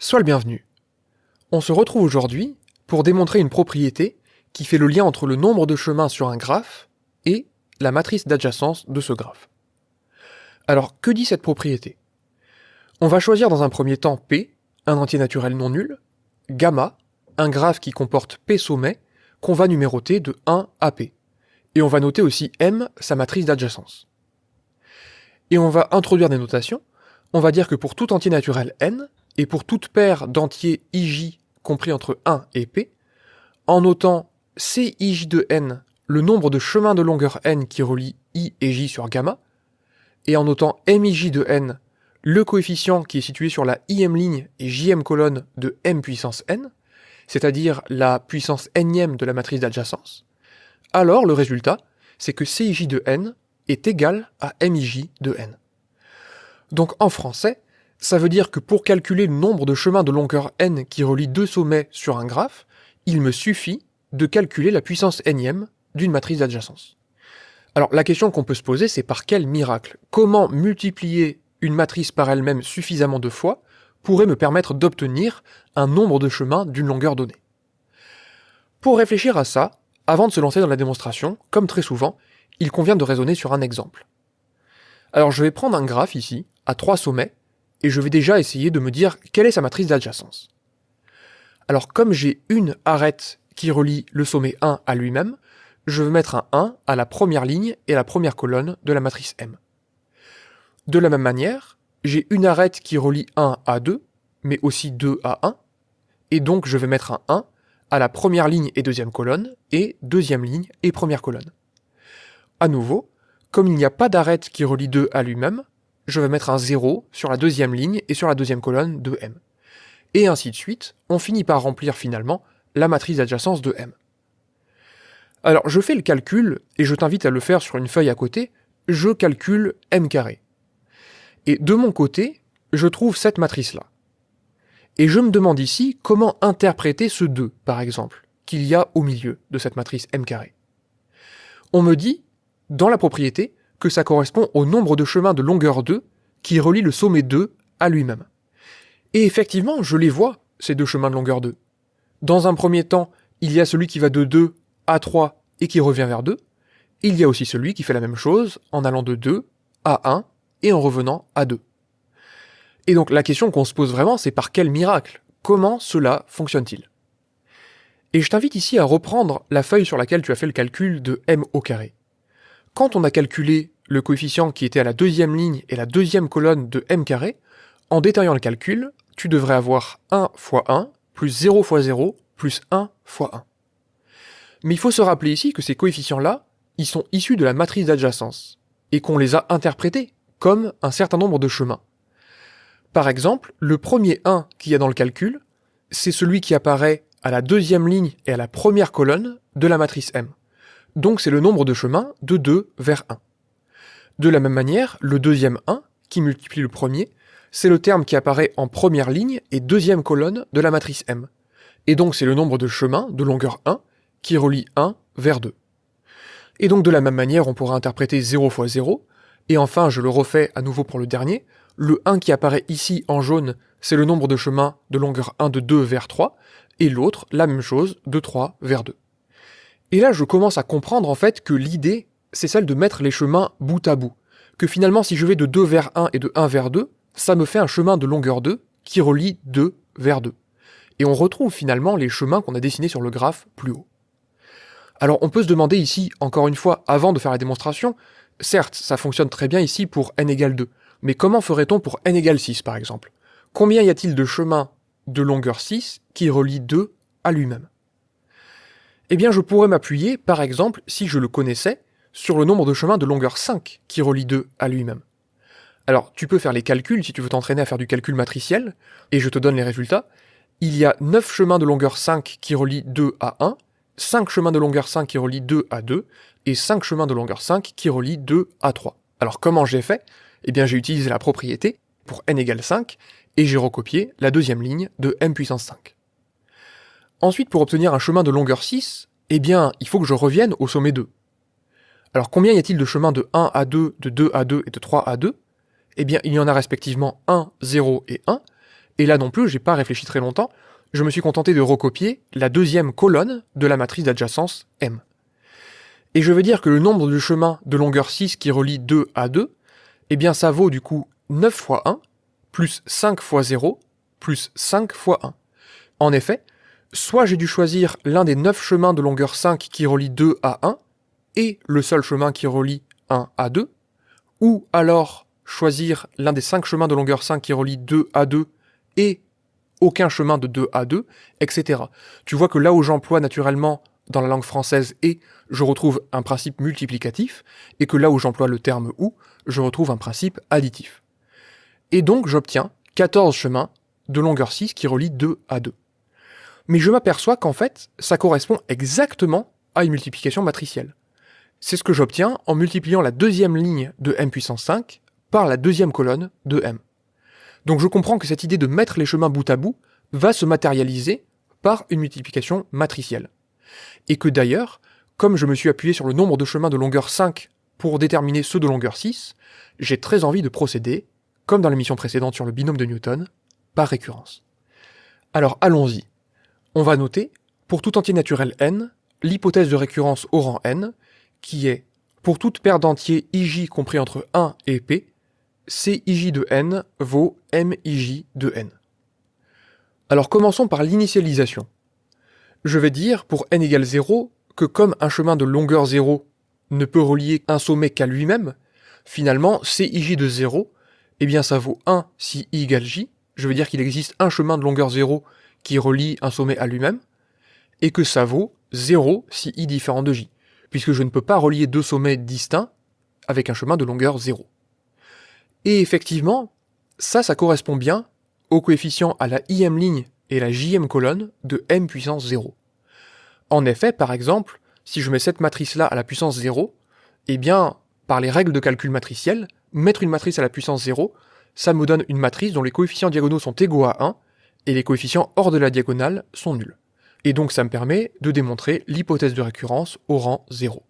Sois le bienvenu. On se retrouve aujourd'hui pour démontrer une propriété qui fait le lien entre le nombre de chemins sur un graphe et la matrice d'adjacence de ce graphe. Alors, que dit cette propriété? On va choisir dans un premier temps P, un entier naturel non nul, gamma, un graphe qui comporte P sommets, qu'on va numéroter de 1 à P. Et on va noter aussi M, sa matrice d'adjacence. Et on va introduire des notations. On va dire que pour tout entier naturel N, et pour toute paire d'entiers IJ compris entre 1 et P, en notant CIJ de N, le nombre de chemins de longueur N qui relient I et J sur gamma, et en notant MIJ de N, le coefficient qui est situé sur la IM ligne et JM colonne de M puissance N, c'est-à-dire la puissance Nième de la matrice d'adjacence, alors le résultat, c'est que CIJ de N est égal à MIJ de N. Donc en français, ça veut dire que pour calculer le nombre de chemins de longueur N qui relient deux sommets sur un graphe, il me suffit de calculer la puissance Nième d'une matrice d'adjacence. Alors la question qu'on peut se poser, c'est par quel miracle? Comment multiplier une matrice par elle-même suffisamment de fois pourrait me permettre d'obtenir un nombre de chemins d'une longueur donnée? Pour réfléchir à ça, avant de se lancer dans la démonstration, comme très souvent, il convient de raisonner sur un exemple. Alors je vais prendre un graphe ici, à 3 sommets, et je vais déjà essayer de me dire quelle est sa matrice d'adjacence. Alors comme j'ai une arête qui relie le sommet 1 à lui-même, je vais mettre un 1 à la première ligne et à la première colonne de la matrice M. De la même manière, j'ai une arête qui relie 1 à 2, mais aussi 2 à 1, et donc je vais mettre un 1 à la première ligne et deuxième colonne, et deuxième ligne et première colonne. À nouveau, comme il n'y a pas d'arête qui relie 2 à lui-même, je vais mettre un 0 sur la deuxième ligne et sur la deuxième colonne de M. Et ainsi de suite, on finit par remplir finalement la matrice d'adjacence de M. Alors je fais le calcul, et je t'invite à le faire sur une feuille à côté, je calcule M carré. Et de mon côté, je trouve cette matrice-là. Et je me demande ici comment interpréter ce 2, par exemple, qu'il y a au milieu de cette matrice M carré. On me dit, dans la propriété, que ça correspond au nombre de chemins de longueur 2 qui relie le sommet 2 à lui-même. Et effectivement, je les vois, ces deux chemins de longueur 2. Dans un premier temps, il y a celui qui va de 2 à 3 et qui revient vers 2. Il y a aussi celui qui fait la même chose en allant de 2 à 1 et en revenant à 2. Et donc la question qu'on se pose vraiment, c'est par quel miracle? Comment cela fonctionne-t-il? Et je t'invite ici à reprendre la feuille sur laquelle tu as fait le calcul de M au carré. Quand on a calculé le coefficient qui était à la deuxième ligne et la deuxième colonne de M carré, en détaillant le calcul, tu devrais avoir 1 fois 1, plus 0 fois 0, plus 1 fois 1. Mais il faut se rappeler ici que ces coefficients-là, ils sont issus de la matrice d'adjacence, et qu'on les a interprétés comme un certain nombre de chemins. Par exemple, le premier 1 qu'il y a dans le calcul, c'est celui qui apparaît à la deuxième ligne et à la première colonne de la matrice M. Donc c'est le nombre de chemins de 2 vers 1. De la même manière, le deuxième 1, qui multiplie le premier, c'est le terme qui apparaît en première ligne et deuxième colonne de la matrice M. Et donc c'est le nombre de chemins de longueur 1 qui relie 1 vers 2. Et donc de la même manière, on pourra interpréter 0 fois 0, et enfin je le refais à nouveau pour le dernier, le 1 qui apparaît ici en jaune, c'est le nombre de chemins de longueur 1 de 2 vers 3, et l'autre, la même chose, de 3 vers 2. Et là, je commence à comprendre en fait que l'idée, c'est celle de mettre les chemins bout à bout. Que finalement, si je vais de 2 vers 1 et de 1 vers 2, ça me fait un chemin de longueur 2 qui relie 2 vers 2. Et on retrouve finalement les chemins qu'on a dessinés sur le graphe plus haut. Alors on peut se demander ici, encore une fois, avant de faire la démonstration, certes, ça fonctionne très bien ici pour n égale 2, mais comment ferait-on pour n égale 6 par exemple? Combien y a-t-il de chemins de longueur 6 qui relient 2 à lui-même? Eh bien je pourrais m'appuyer, par exemple, si je le connaissais, sur le nombre de chemins de longueur 5 qui relient 2 à lui-même. Alors tu peux faire les calculs si tu veux t'entraîner à faire du calcul matriciel, et je te donne les résultats. Il y a 9 chemins de longueur 5 qui relient 2 à 1, 5 chemins de longueur 5 qui relient 2 à 2, et 5 chemins de longueur 5 qui relient 2 à 3. Alors comment j'ai fait? Eh bien j'ai utilisé la propriété pour n égale 5, et j'ai recopié la deuxième ligne de m puissance 5. Ensuite, pour obtenir un chemin de longueur 6, eh bien, il faut que je revienne au sommet 2. Alors combien y a-t-il de chemins de 1 à 2, de 2 à 2 et de 3 à 2? Eh bien, il y en a respectivement 1, 0 et 1, Et là non plus, j'ai pas réfléchi très longtemps, je me suis contenté de recopier la deuxième colonne de la matrice d'adjacence M. Et je veux dire que le nombre de chemins de longueur 6 qui relie 2 à 2, eh bien ça vaut du coup 9 fois 1, plus 5 fois 0, plus 5 fois 1. En effet, soit j'ai dû choisir l'un des 9 chemins de longueur 5 qui relie 2 à 1, et le seul chemin qui relie 1 à 2, ou alors choisir l'un des 5 chemins de longueur 5 qui relie 2 à 2, et aucun chemin de 2 à 2, etc. Tu vois que là où j'emploie naturellement dans la langue française « et », je retrouve un principe multiplicatif, et que là où j'emploie le terme « ou », je retrouve un principe additif. Et donc j'obtiens 14 chemins de longueur 6 qui relient 2 à 2. Mais je m'aperçois qu'en fait, ça correspond exactement à une multiplication matricielle. C'est ce que j'obtiens en multipliant la deuxième ligne de m puissance 5 par la deuxième colonne de m. Donc je comprends que cette idée de mettre les chemins bout à bout va se matérialiser par une multiplication matricielle. Et que d'ailleurs, comme je me suis appuyé sur le nombre de chemins de longueur 5 pour déterminer ceux de longueur 6, j'ai très envie de procéder, comme dans l'émission précédente sur le binôme de Newton, par récurrence. Alors allons-y. On va noter, pour tout entier naturel n, l'hypothèse de récurrence au rang n, qui est, pour toute paire d'entiers ij compris entre 1 et p, Cij de n vaut Mij de n. Alors commençons par l'initialisation. Je vais dire, pour n égale 0, que comme un chemin de longueur 0 ne peut relier un sommet qu'à lui-même, finalement, Cij de 0, eh bien ça vaut 1 si i égale j, je veux dire qu'il existe un chemin de longueur 0 qui relie un sommet à lui-même, et que ça vaut 0 si i différent de j, puisque je ne peux pas relier deux sommets distincts avec un chemin de longueur 0. Et effectivement, ça correspond bien au coefficient à la ième ligne et la jème colonne de m puissance 0. En effet, par exemple, si je mets cette matrice-là à la puissance 0, eh bien, par les règles de calcul matriciel, mettre une matrice à la puissance 0, ça me donne une matrice dont les coefficients diagonaux sont égaux à 1, et les coefficients hors de la diagonale sont nuls. Et donc ça me permet de démontrer l'hypothèse de récurrence au rang 0.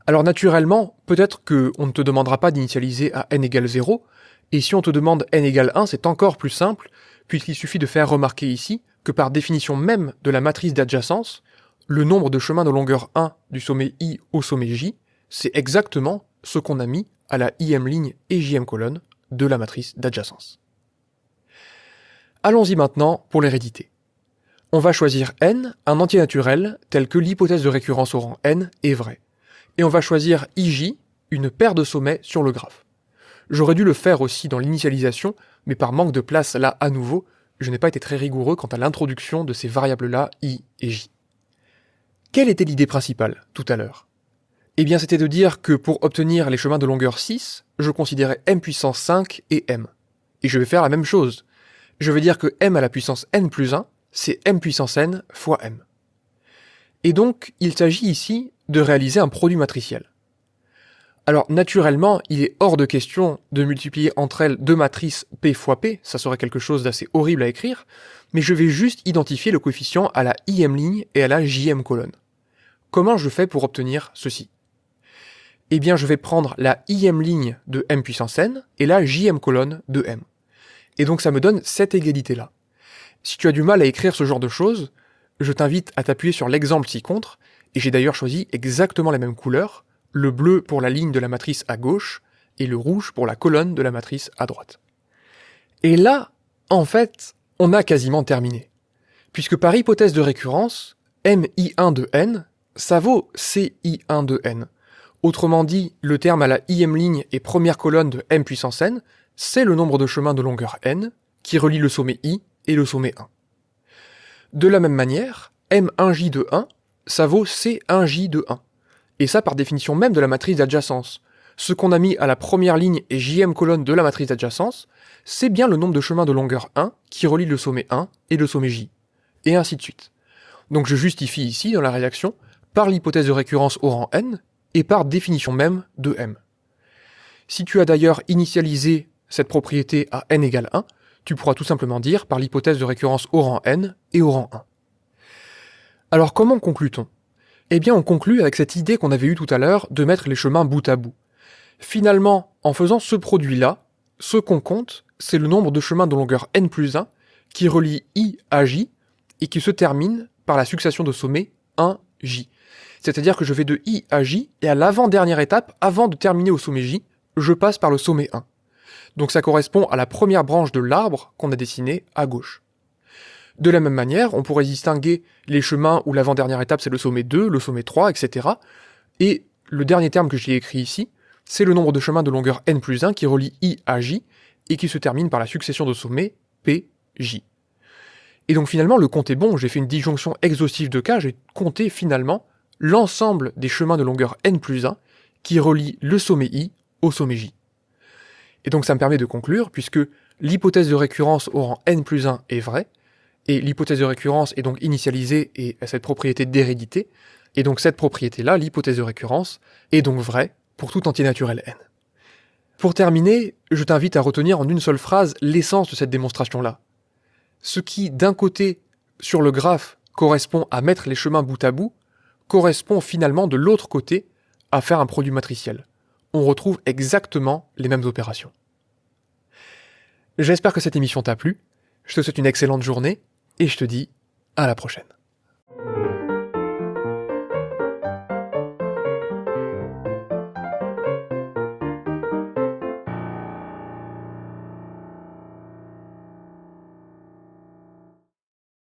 Alors naturellement, peut-être qu'on ne te demandera pas d'initialiser à n égale 0, et si on te demande n égale 1, c'est encore plus simple, puisqu'il suffit de faire remarquer ici que par définition même de la matrice d'adjacence, le nombre de chemins de longueur 1 du sommet i au sommet j, c'est exactement ce qu'on a mis à la ième ligne et jème colonne de la matrice d'adjacence. Allons-y maintenant pour l'hérédité. On va choisir n, un entier naturel, tel que l'hypothèse de récurrence au rang n est vraie. Et on va choisir ij, une paire de sommets sur le graphe. J'aurais dû le faire aussi dans l'initialisation, mais par manque de place là à nouveau, je n'ai pas été très rigoureux quant à l'introduction de ces variables-là i et j. Quelle était l'idée principale tout à l'heure ? Eh bien c'était de dire que pour obtenir les chemins de longueur 6, je considérais m puissance 5 et m. Et je vais faire la même chose. Je vais dire que m à la puissance n plus 1, c'est m puissance n fois m. Et donc, il s'agit ici de réaliser un produit matriciel. Alors, naturellement, il est hors de question de multiplier entre elles deux matrices p fois p, ça serait quelque chose d'assez horrible à écrire, mais je vais juste identifier le coefficient à la ième ligne et à la jème colonne. Comment je fais pour obtenir ceci ? Eh bien, je vais prendre la ième ligne de m puissance n et la jème colonne de m. Et donc ça me donne cette égalité-là. Si tu as du mal à écrire ce genre de choses, je t'invite à t'appuyer sur l'exemple ci-contre, et j'ai d'ailleurs choisi exactement la même couleur, le bleu pour la ligne de la matrice à gauche, et le rouge pour la colonne de la matrice à droite. Et là, en fait, on a quasiment terminé. Puisque par hypothèse de récurrence, mi1 de n, ça vaut ci1 de n. Autrement dit, le terme à la ième ligne et première colonne de m puissance n, c'est le nombre de chemins de longueur n qui relie le sommet i et le sommet 1. De la même manière, m1j de 1, ça vaut c1j de 1. Et ça par définition même de la matrice d'adjacence. Ce qu'on a mis à la première ligne et jème colonne de la matrice d'adjacence, c'est bien le nombre de chemins de longueur 1 qui relie le sommet 1 et le sommet j. Et ainsi de suite. Donc je justifie ici dans la réaction par l'hypothèse de récurrence au rang n et par définition même de m. Si tu as d'ailleurs initialisé cette propriété à n égale 1, tu pourras tout simplement dire par l'hypothèse de récurrence au rang n et au rang 1. Alors comment conclut-on ? Eh bien on conclut avec cette idée qu'on avait eue tout à l'heure de mettre les chemins bout à bout. Finalement, en faisant ce produit-là, ce qu'on compte, c'est le nombre de chemins de longueur n plus 1 qui relie I à J et qui se termine par la succession de sommets 1J. C'est-à-dire que je vais de I à J, et à l'avant-dernière étape, avant de terminer au sommet J, je passe par le sommet 1. Donc ça correspond à la première branche de l'arbre qu'on a dessiné à gauche. De la même manière, on pourrait distinguer les chemins où l'avant-dernière étape c'est le sommet 2, le sommet 3, etc. Et le dernier terme que j'ai écrit ici, c'est le nombre de chemins de longueur n plus 1 qui relie I à J et qui se termine par la succession de sommets PJ. Et donc finalement, le compte est bon, j'ai fait une disjonction exhaustive de cas, j'ai compté finalement l'ensemble des chemins de longueur n plus 1 qui relient le sommet I au sommet J. Et donc ça me permet de conclure, puisque l'hypothèse de récurrence au rang n plus 1 est vraie, et l'hypothèse de récurrence est donc initialisée et a cette propriété d'hérédité, et donc cette propriété-là, l'hypothèse de récurrence, est donc vraie pour tout entier naturel n. Pour terminer, je t'invite à retenir en une seule phrase l'essence de cette démonstration-là. Ce qui, d'un côté, sur le graphe, correspond à mettre les chemins bout à bout, correspond finalement de l'autre côté à faire un produit matriciel. On retrouve exactement les mêmes opérations. J'espère que cette émission t'a plu, je te souhaite une excellente journée, et je te dis à la prochaine.